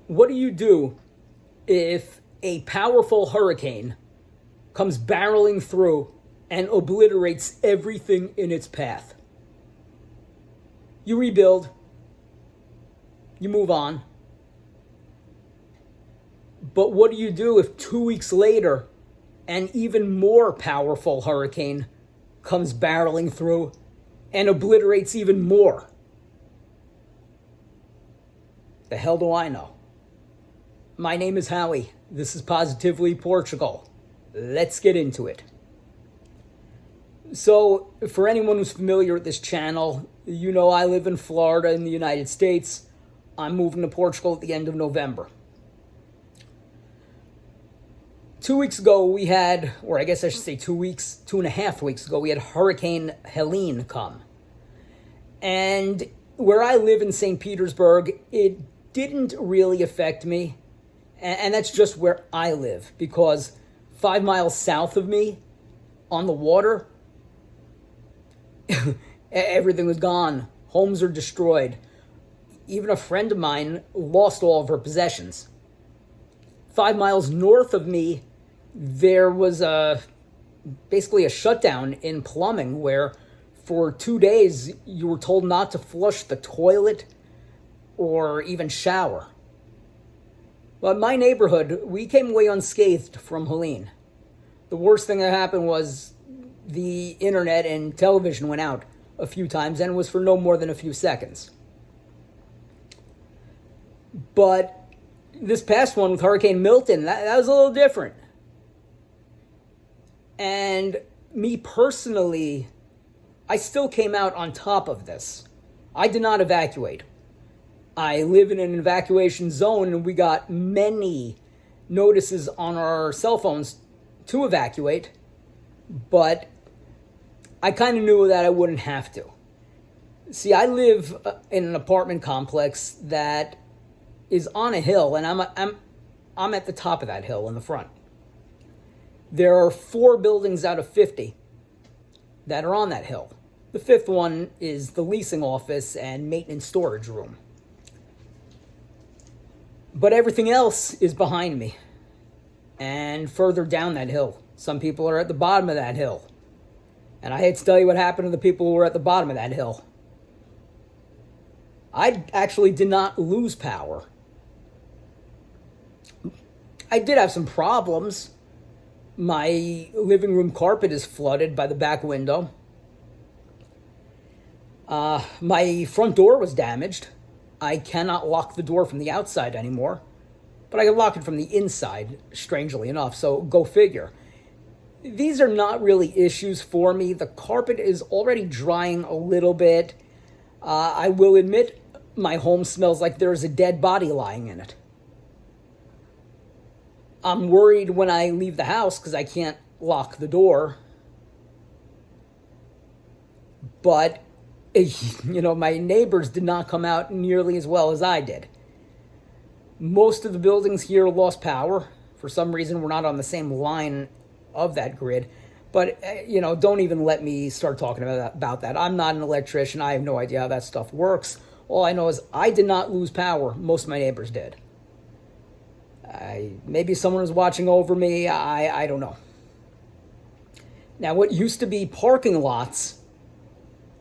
What do you do if a powerful hurricane comes barreling through and obliterates everything in its path? You rebuild, you move on. But what do you do if 2 weeks later an even more powerful hurricane comes barreling through and obliterates even more? The hell do I know? My name is Howie. This is Positively Portugal. Let's get into it. So, for anyone who's familiar with this channel, you know I live in Florida in the United States. I'm moving to Portugal at the end of November. 2 weeks ago we had, or I guess I should say 2.5 weeks ago, we had Hurricane Helene come. And where I live in St. Petersburg, it didn't really affect me. And that's just where I live, because 5 miles south of me, on the water, everything was gone. Homes are destroyed. Even a friend of mine lost all of her possessions. 5 miles north of me, there was basically a shutdown in plumbing where for 2 days you were told not to flush the toilet or even shower. But my neighborhood, we came away unscathed from Helene. The worst thing that happened was the internet and television went out a few times, and it was for no more than a few seconds. But this past one with Hurricane Milton, that was a little different. And me personally, I still came out on top of this. I did not evacuate. I live in an evacuation zone, and we got many notices on our cell phones to evacuate, but I kind of knew that I wouldn't have to. See, I live in an apartment complex that is on a hill, and I'm at the top of that hill in the front. There are 4 buildings out of 50 that are on that hill. The 5th one is the leasing office and maintenance storage room. But everything else is behind me and further down that hill. Some people are at the bottom of that hill. And I hate to tell you what happened to the people who were at the bottom of that hill. I actually did not lose power. I did have some problems. My living room carpet is flooded by the back window. My front door was damaged. I cannot lock the door from the outside anymore, but I can lock it from the inside, strangely enough, so go figure. These are not really issues for me. The carpet is already drying a little bit. I will admit my home smells like there's a dead body lying in it. I'm worried when I leave the house because I can't lock the door. But my neighbors did not come out nearly as well as I did. Most of the buildings here lost power. For some reason, we're not on the same line of that grid. But, don't even let me start talking about that. I'm not an electrician. I have no idea how that stuff works. All I know is I did not lose power. Most of my neighbors did. Maybe someone was watching over me. I don't know. Now, what used to be parking lots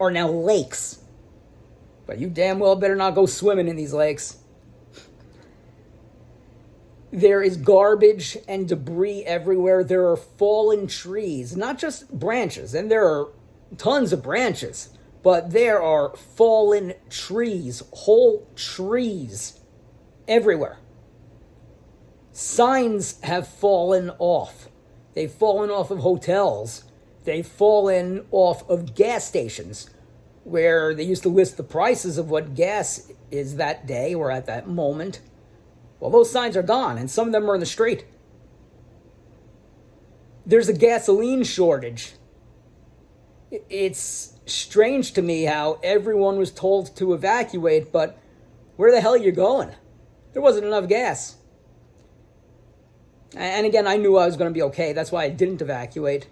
are now lakes. But you damn well better not go swimming in these lakes. There is garbage and debris everywhere. There are fallen trees, not just branches, and there are tons of branches, but there are fallen trees, whole trees everywhere. Signs have fallen off. They've fallen off of hotels. They've fallen off of gas stations where they used to list the prices of what gas is that day or at that moment. Well, those signs are gone, and some of them are in the street. There's a gasoline shortage. It's strange to me how everyone was told to evacuate, but where the hell are you going? There wasn't enough gas. And again, I knew I was going to be okay. That's why I didn't evacuate.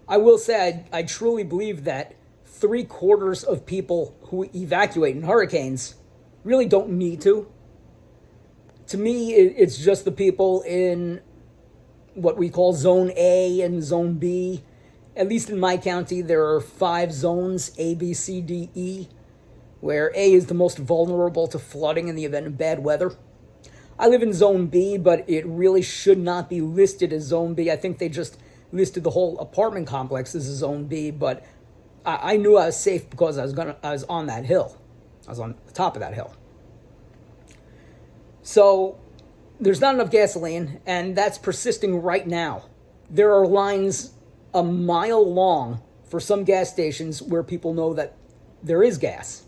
I will say I truly believe that 3/4 of people who evacuate in hurricanes really don't need to. To me, it's just the people in what we call Zone A and Zone B. At least in my county, there are 5 zones, A, B, C, D, E, where A is the most vulnerable to flooding in the event of bad weather. I live in Zone B, but it really should not be listed as Zone B. I think they just listed the whole apartment complex as a Zone B, but I knew I was safe because I was on that hill. I was on the top of that hill. So there's not enough gasoline, and that's persisting right now. There are lines a mile long for some gas stations where people know that there is gas.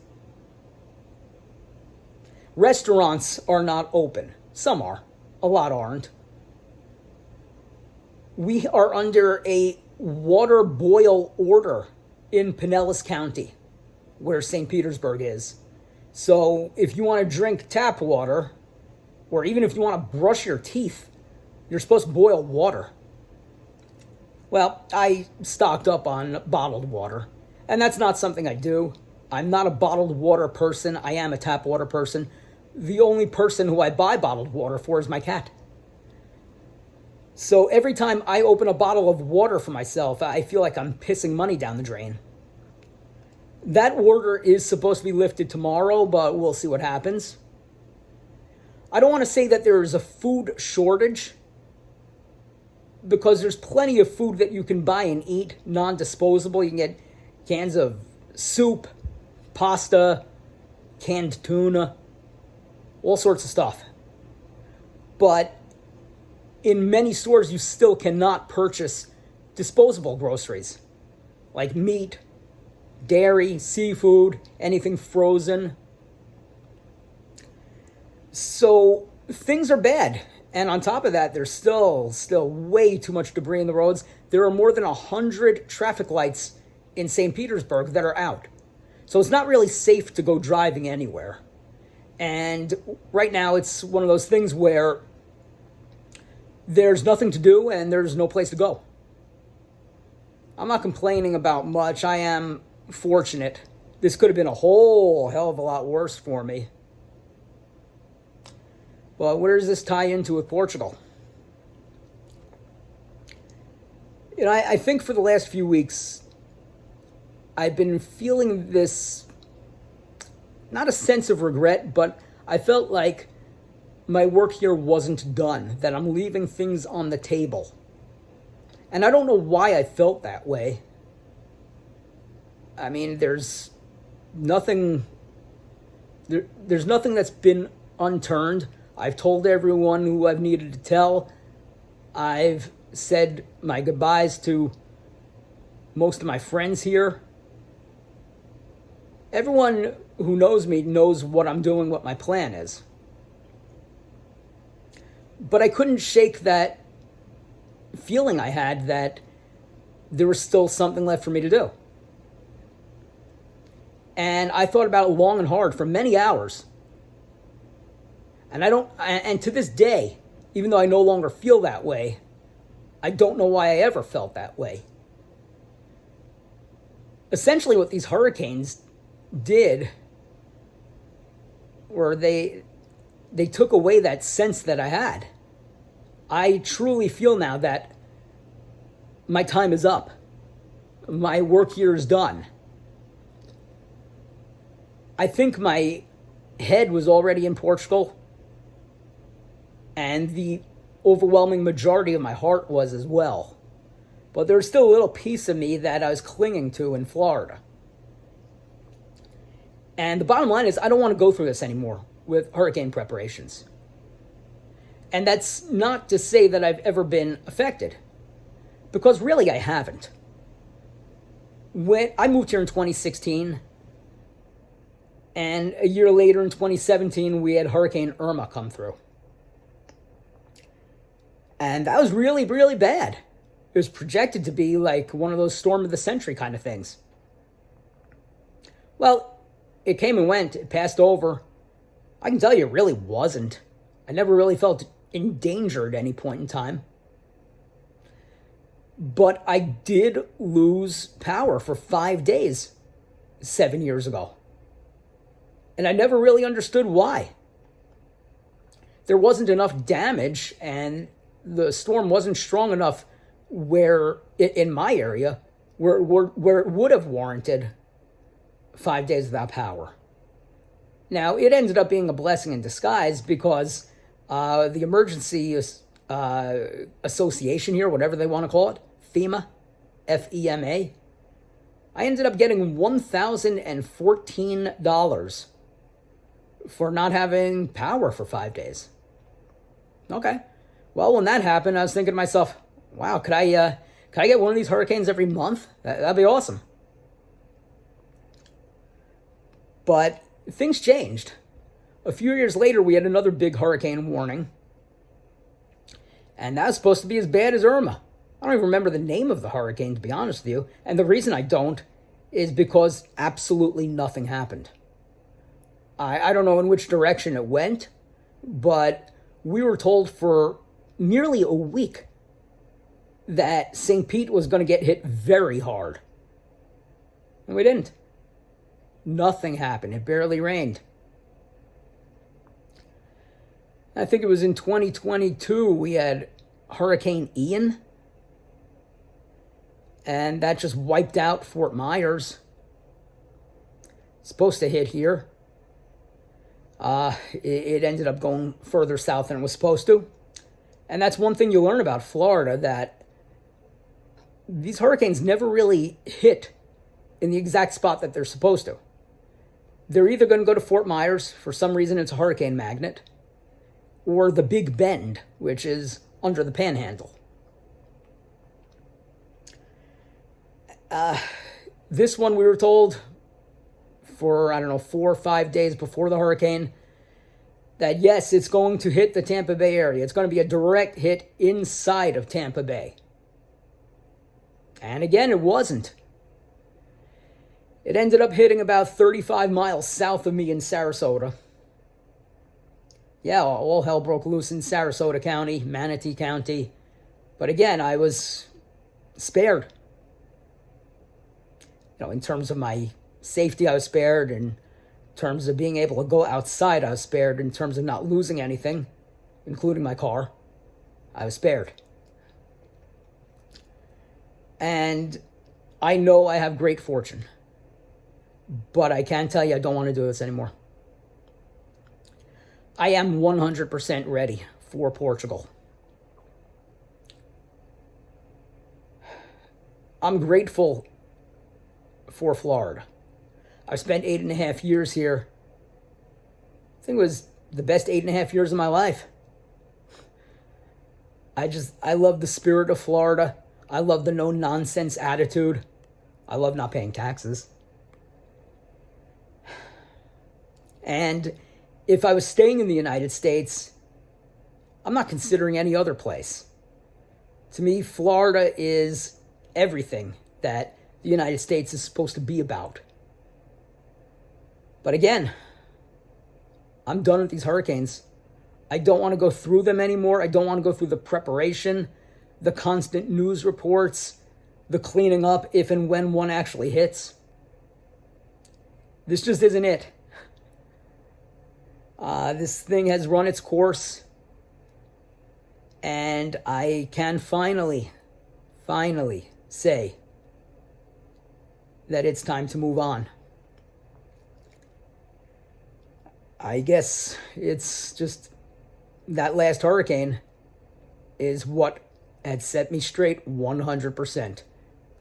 Restaurants are not open. Some are. A lot aren't. We are under a water boil order in Pinellas County, where St. Petersburg is. So if you want to drink tap water, or even if you want to brush your teeth, you're supposed to boil water. Well, I stocked up on bottled water, and that's not something I do. I'm not a bottled water person. I am a tap water person. The only person who I buy bottled water for is my cat. So every time I open a bottle of water for myself, I feel like I'm pissing money down the drain. That order is supposed to be lifted tomorrow, but we'll see what happens. I don't want to say that there is a food shortage, because there's plenty of food that you can buy and eat, non-disposable. You can get cans of soup, pasta, canned tuna, all sorts of stuff. But in many stores, you still cannot purchase disposable groceries, like meat, dairy, seafood, anything frozen. So things are bad. And on top of that, there's still way too much debris in the roads. There are more than 100 traffic lights in St. Petersburg that are out. So it's not really safe to go driving anywhere. And right now, it's one of those things where there's nothing to do and there's no place to go. I'm not complaining about much. I am fortunate. This could have been a whole hell of a lot worse for me. But where does this tie into with Portugal? You know, I think for the last few weeks, I've been feeling this, not a sense of regret, but I felt like my work here wasn't done, that I'm leaving things on the table. And I don't know why I felt that way. I mean, there's nothing that's been unturned. I've told everyone who I've needed to tell. I've said my goodbyes to most of my friends here. Everyone who knows me knows what I'm doing, what my plan is. But I couldn't shake that feeling I had that there was still something left for me to do. And I thought about it long and hard for many hours. And to this day, even though I no longer feel that way, I don't know why I ever felt that way. Essentially what these hurricanes did were they took away that sense that I had. I truly feel now that my time is up. My work here is done. I think my head was already in Portugal, and the overwhelming majority of my heart was as well. But there's still a little piece of me that I was clinging to in Florida. And the bottom line is, I don't want to go through this anymore with hurricane preparations. And that's not to say that I've ever been affected, because really I haven't. When I moved here in 2016, and a year later in 2017, we had Hurricane Irma come through. And that was really, really bad. It was projected to be like one of those storm of the century kind of things. Well, it came and went. It passed over. I can tell you it really wasn't. I never really felt in danger at any point in time. But I did lose power for 5 days 7 years ago. And I never really understood why. there wasn't enough damage and the storm wasn't strong enough where, in my area, where it would have warranted 5 days without power. Now, it ended up being a blessing in disguise because the emergency association here, whatever they want to call it, FEMA, FEMA, I ended up getting $1,014 for not having power for 5 days. Okay. Well, when that happened, I was thinking to myself, wow, could I get one of these hurricanes every month? That'd be awesome. But things changed. A few years later, we had another big hurricane warning. And that was supposed to be as bad as Irma. I don't even remember the name of the hurricane, to be honest with you. And the reason I don't is because absolutely nothing happened. I don't know in which direction it went, but we were told for nearly a week that St. Pete was going to get hit very hard. And we didn't. Nothing happened. It barely rained. I think it was in 2022 we had Hurricane Ian. And that just wiped out Fort Myers. It's supposed to hit here. It ended up going further south than it was supposed to. And that's one thing you learn about Florida, that these hurricanes never really hit in the exact spot that they're supposed to. They're either going to go to Fort Myers, for some reason it's a hurricane magnet, or the Big Bend, which is under the Panhandle. This one we were told for, 4 or 5 days before the hurricane that yes, it's going to hit the Tampa Bay area. It's going to be a direct hit inside of Tampa Bay. And again, it wasn't. It ended up hitting about 35 miles south of me in Sarasota. Yeah, all hell broke loose in Sarasota County, Manatee County. But again, I was spared. In terms of my safety, I was spared. In terms of being able to go outside, I was spared. In terms of not losing anything, including my car, I was spared. And I know I have great fortune. But I can tell you I don't want to do this anymore. I am 100% ready for Portugal. I'm grateful for Florida. I've spent 8.5 years here. I think it was the best 8.5 years of my life. I love the spirit of Florida. I love the no-nonsense attitude. I love not paying taxes. And if I was staying in the United States, I'm not considering any other place. To me, Florida is everything that the United States is supposed to be about. But again, I'm done with these hurricanes. I don't want to go through them anymore. I don't want to go through the preparation, the constant news reports, the cleaning up if and when one actually hits. This just isn't it. This thing has run its course, and I can finally say that it's time to move on. I guess it's just that last hurricane is what had set me straight 100%.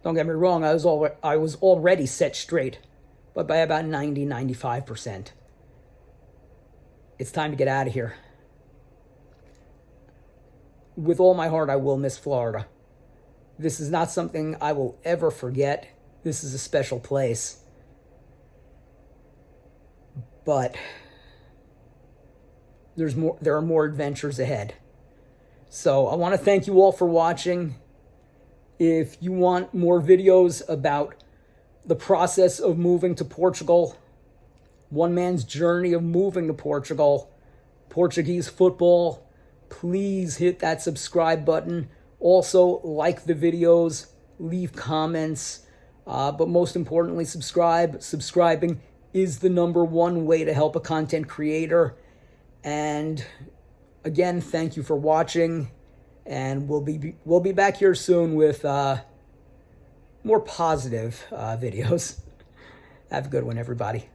Don't get me wrong, I was already set straight, but by about 95%. It's time to get out of here. With all my heart, I will miss Florida. This is not something I will ever forget. This is a special place. But there are more adventures ahead. So I want to thank you all for watching. If you want more videos about the process of moving to Portugal, one man's journey of moving to Portugal, Portuguese football, please hit that subscribe button. Also, like the videos, leave comments, but most importantly, subscribe. Subscribing is the #1 way to help a content creator. And Again, thank you for watching, and we'll be back here soon with more positive videos. Have a good one, everybody.